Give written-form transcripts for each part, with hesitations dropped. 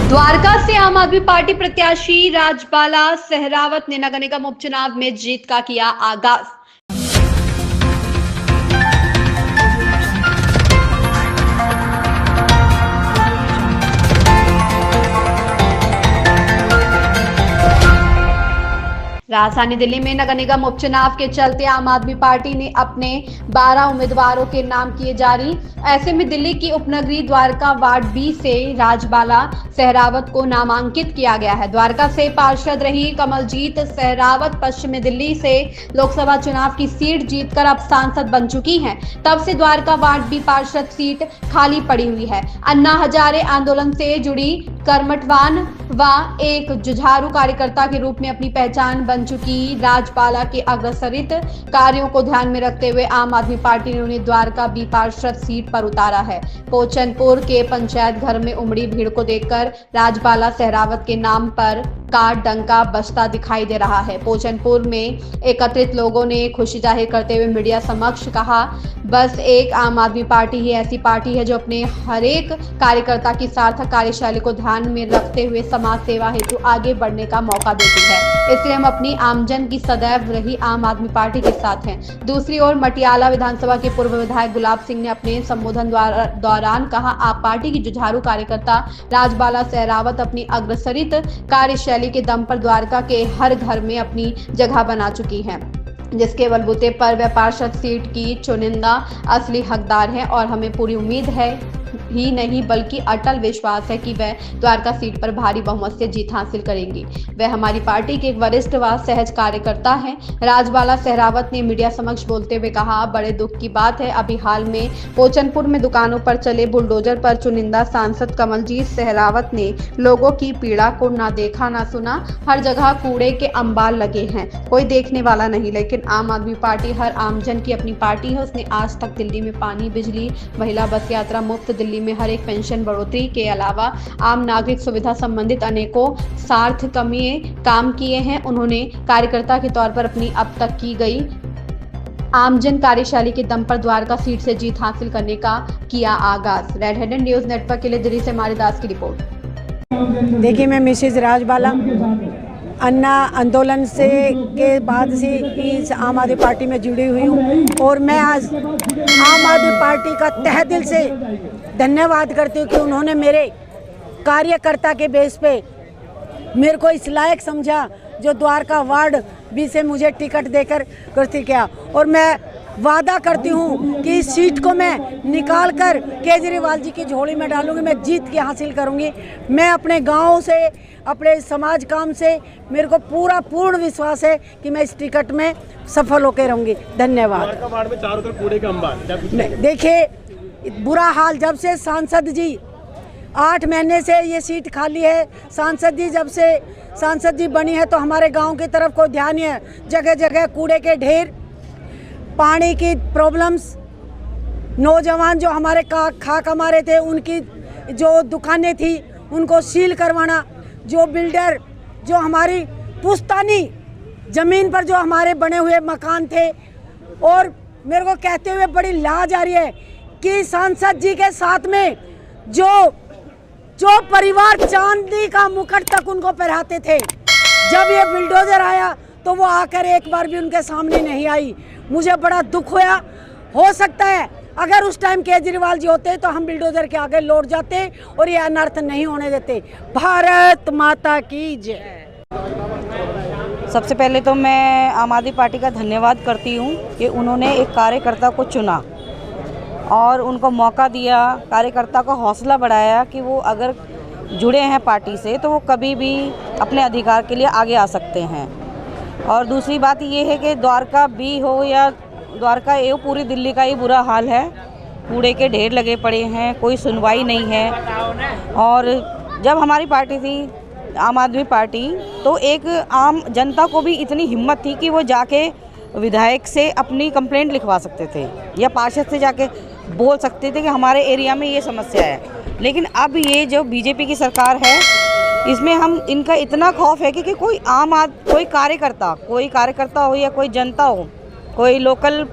द्वारका से आम आदमी पार्टी प्रत्याशी राजबाला सहरावत ने नगर निगम उपचुनाव में जीत का किया आगाज। राजधानी दिल्ली में नगर निगम उपचुनाव के चलते आम आदमी पार्टी ने अपने 12 उम्मीदवारों के नाम किए जारी। ऐसे में दिल्ली की उपनगरीय द्वारका वार्ड बी से राजबाला सहरावत को नामांकित किया गया है। द्वारका से पार्षद रही कमलजीत सहरावत पश्चिमी दिल्ली से लोकसभा चुनाव की सीट जीतकर अब सांसद बन चुकी हैं। तब से द्वारका वार्ड बी पार्षद सीट खाली पड़ी हुई है। अन्ना हजारे आंदोलन से जुड़ी कर्मठवान व एक जुझारू कार्यकर्ता के रूप में अपनी पहचान बन चुकी राजबाला के अग्रसरित कार्यों को ध्यान में रखते हुए आम आदमी पार्टी ने उन्हें द्वारका बी पार्षद सीट पर उतारा है। पोचनपुर के पंचायत घर में उमड़ी भीड़ को देखकर राजबाला सहरावत के नाम पर का डंका बजता दिखाई दे रहा है। पोचनपुर में एकत्रित लोगों ने खुशी जाहिर करते हुए मीडिया समक्ष कहा, बस एक आम आदमी पार्टी ही ऐसी पार्टी है जो अपने हर एक कार्यकर्ता की सार्थक कार्यशैली को ध्यान में रखते हुए समाज सेवा हेतु आगे बढ़ने का मौका देती है। इसलिए हम अपनी आमजन की सदैव रही आम आदमी पार्टी के साथ हैं। दूसरी ओर मटियाला विधानसभा के पूर्व विधायक गुलाब सिंह ने अपने संबोधन दौरान कहा, आप पार्टी की जुझारू कार्यकर्ता राजबाला सहरावत अपनी अग्रसरित कार्यशैली के दम पर द्वारका के हर घर में अपनी जगह बना चुकी हैं, जिसके बलबूते पर वह पार्षद सीट की चुनिंदा असली हकदार हैं और हमें पूरी उम्मीद है ही नहीं बल्कि अटल विश्वास है कि वह द्वारका सीट पर भारी बहुमत से जीत हासिल करेंगी। वह हमारी पार्टी के एक वरिष्ठ व सहज कार्यकर्ता हैं। राजबाला सहरावत ने मीडिया समक्ष बोलते हुए कहा, बड़े दुख की बात है, अभी हाल में पोचनपुर में दुकानों पर चले बुलडोजर पर चुनिंदा सांसद कमलजीत सहरावत ने लोगों की पीड़ा को ना देखा ना सुना। हर जगह कूड़े के अंबार लगे हैं, कोई देखने वाला नहीं। लेकिन आम आदमी पार्टी हर आमजन की अपनी पार्टी है। उसने आज तक दिल्ली में पानी, बिजली, महिला बस यात्रा मुफ्त, दिल्ली में हर एक पेंशन बढ़ोतरी के अलावा आम नागरिक सुविधा संबंधित अनेकों सार्थ काम किए हैं। उन्होंने कार्यकर्ता के तौर पर अपनी अब तक की गई आमजन कार्यशैली के दम पर द्वारका सीट से जीत हासिल करने का किया आगाज। रेड हेडेड न्यूज नेटवर्क के लिए दिल्ली से मारिदास की रिपोर्ट। देखिए, मैं मिसेज राजबाला अन्ना आंदोलन से के बाद से इस आम आदमी पार्टी में जुड़ी हुई हूँ और मैं आज आम आदमी पार्टी का तहे दिल से धन्यवाद करती हूँ कि उन्होंने मेरे कार्यकर्ता के बेस पे मेरे को इस लायक समझा जो द्वारका वार्ड बी से मुझे टिकट देकर कुर्सी किया। और मैं वादा करती हूँ कि इस सीट को मैं निकाल कर केजरीवाल जी की झोली में डालूंगी, मैं जीत के हासिल करूँगी। मैं अपने गाँव से, अपने समाज काम से मेरे को पूर्ण विश्वास है कि मैं इस टिकट में सफल होकर रहूँगी। धन्यवाद। वार्ड में चारों तरफ कूड़े का अंबार, देखिए बुरा हाल, जब से सांसद जी 8 महीने से ये सीट खाली है, जब से सांसद जी बनी है तो हमारे गांव की तरफ कोई ध्यान नहीं है। जगह जगह कूड़े के ढेर, पानी की प्रॉब्लम्स, नौजवान जो हमारे खा कमा रहे थे उनकी जो दुकानें थी उनको सील करवाना, जो बिल्डर जो हमारी पुश्तैनी ज़मीन पर जो हमारे बने हुए मकान थे। और मेरे को कहते हुए बड़ी लाज आ रही है कि सांसद जी के साथ में जो परिवार चांदी का मुकुट तक उनको पहनाते थे, जब ये बुलडोजर आया तो वो आकर एक बार भी उनके सामने नहीं आई। मुझे बड़ा दुख होया। हो सकता है अगर उस टाइम केजरीवाल जी होते तो हम बुलडोजर के आगे लौट जाते और ये अनर्थ नहीं होने देते। भारत माता की जय। सबसे पहले तो मैं आम आदमी पार्टी का धन्यवाद करती हूँ कि उन्होंने एक कार्यकर्ता को चुना और उनको मौका दिया, कार्यकर्ता का हौसला बढ़ाया कि वो अगर जुड़े हैं पार्टी से तो वो कभी भी अपने अधिकार के लिए आगे आ सकते हैं। और दूसरी बात ये है कि द्वारका बी हो या द्वारका ए हो, पूरी दिल्ली का ही बुरा हाल है। कूड़े के ढेर लगे पड़े हैं, कोई सुनवाई नहीं है। और जब हमारी पार्टी थी आम आदमी पार्टी, तो एक आम जनता को भी इतनी हिम्मत थी कि वो जाके विधायक से अपनी कंप्लेंट लिखवा सकते थे या पार्षद से जाके बोल सकते थे कि हमारे एरिया में ये समस्या है। लेकिन अब ये जो बीजेपी की सरकार है, इसमें हम इनका इतना खौफ है कि कोई कोई कार्यकर्ता हो या कोई जनता हो, कोई लोकल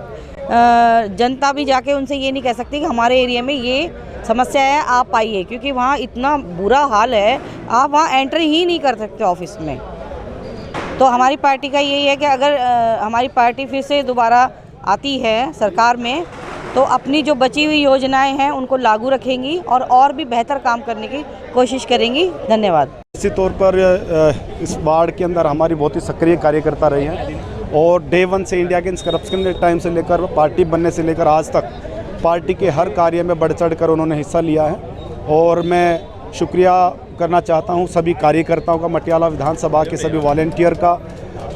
जनता भी जाके उनसे ये नहीं कह सकती कि हमारे एरिया में ये समस्या है, आप आइए, क्योंकि वहाँ इतना बुरा हाल है आप वहाँ एंट्री ही नहीं कर सकते ऑफिस में। तो हमारी पार्टी का यही है कि अगर हमारी पार्टी फिर से दोबारा आती है सरकार में तो अपनी जो बची हुई योजनाएं हैं उनको लागू रखेंगी और भी बेहतर काम करने की कोशिश करेंगी। धन्यवाद। इसी तौर पर इस वार्ड के अंदर हमारी बहुत ही सक्रिय कार्यकर्ता रही हैं और डे वन से इंडिया अगेंस्ट करप्शन के टाइम से लेकर पार्टी बनने से लेकर आज तक पार्टी के हर कार्य में बढ़ चढ़ कर उन्होंने हिस्सा लिया है। और मैं शुक्रिया करना चाहता हूं सभी कार्यकर्ताओं का, मटियाला विधानसभा के सभी वॉलेंटियर का,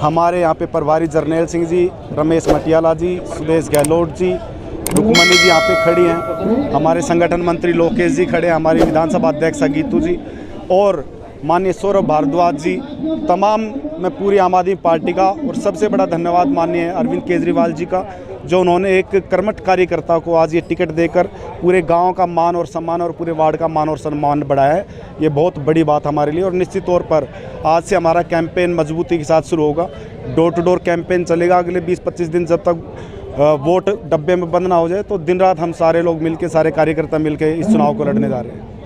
हमारे यहाँ पे प्रभारी जरनैल सिंह जी, रमेश मटियाला जी, सुदेश गहलोत जी, रुकमणी जी यहाँ पे खड़ी हैं, हमारे संगठन मंत्री लोकेश जी खड़े हैं, हमारी विधानसभा अध्यक्ष गीतू जी और माननीय सौरभ भारद्वाज जी, तमाम मैं पूरी आम आदमी पार्टी का और सबसे बड़ा धन्यवाद माननीय अरविंद केजरीवाल जी का, जो उन्होंने एक कर्मठ कार्यकर्ता को आज ये टिकट देकर पूरे गांव का मान और सम्मान और पूरे वार्ड का मान और सम्मान बढ़ाया है। ये बहुत बड़ी बात हमारे लिए और निश्चित तौर पर आज से हमारा कैंपेन मजबूती के साथ शुरू होगा। डोर टू डोर कैंपेन चलेगा अगले 20-25 दिन, जब तक वोट डब्बे में बंद ना हो जाए। तो दिन रात हम सारे लोग मिलके, सारे कार्यकर्ता मिलके इस चुनाव को लड़ने जा रहे हैं।